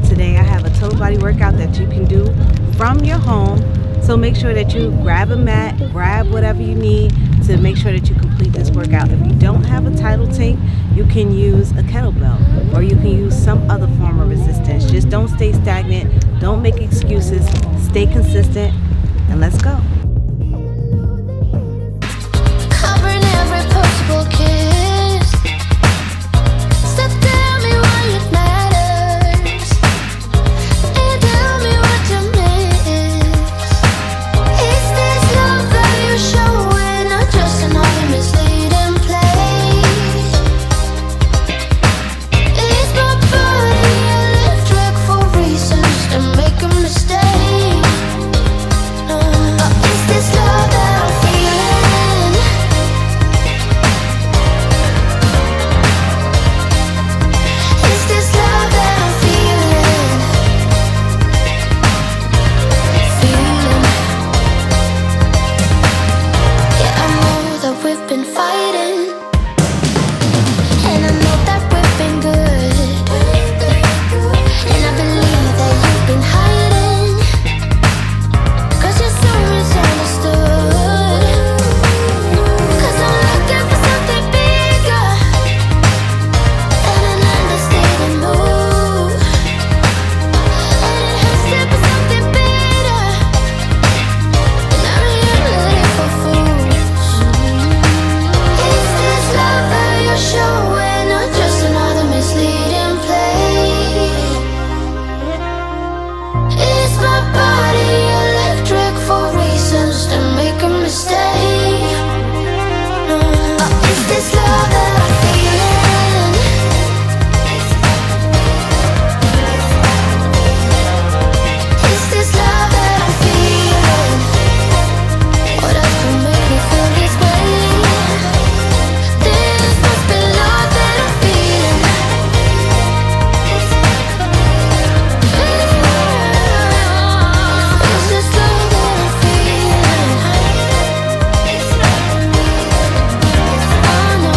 today. I have a total body workout that you can do from your home. So make sure that you grab a mat, grab whatever you need to make sure that you complete this workout. If you don't have a tidal tank, you can use a kettlebell or you can use some other form of resistance. Just don't stay stagnant, don't make excuses, stay consistent, and let's go. Covering every possible kiss. So tell me why it matters. And tell me what you miss. Is this love that you're showing, or just another misleading play? Is my body electric for reasons to make a mistake? Or is this love that I'm feeling? Is this love that I'm feeling? Yeah, I know that we've been fighting, and I know that we've been good, and I believe that you've been hiding, 'cause you're so misunderstood. 'Cause I'm looking for something bigger than an understated mood, and it has to be something better than unrealistic for fools. Is this love that you're showing, or just another misleading play? Is my body electric for reasons to make a mistake? Or is this love that I'm feeling? Is this love that I'm feeling? What else could make me feel this way? This must be love that I'm feeling. Is this love that I'm feeling? Oh no,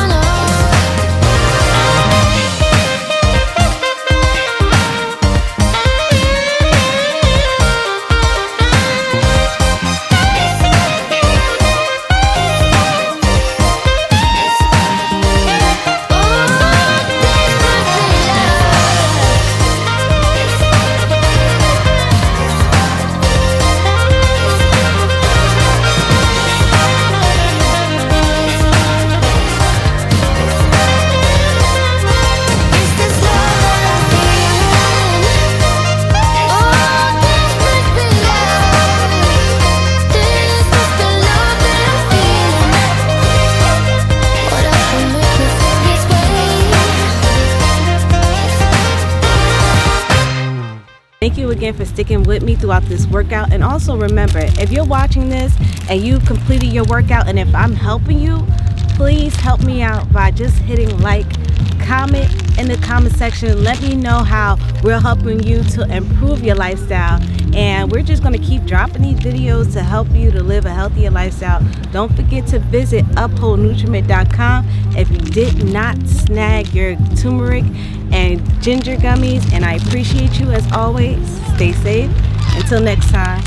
no. Thank you again for sticking with me throughout this workout. And also remember, if you're watching this and you completed your workout, and if I'm helping you, please help me out by just hitting like, comment in the comment section. Let me know how we're helping you to improve your lifestyle. And we're just going to keep dropping these videos to help you to live a healthier lifestyle. Don't forget to visit upholdnutriment.com if you did not snag your turmeric and ginger gummies. And I appreciate you as always. Stay safe. Until next time.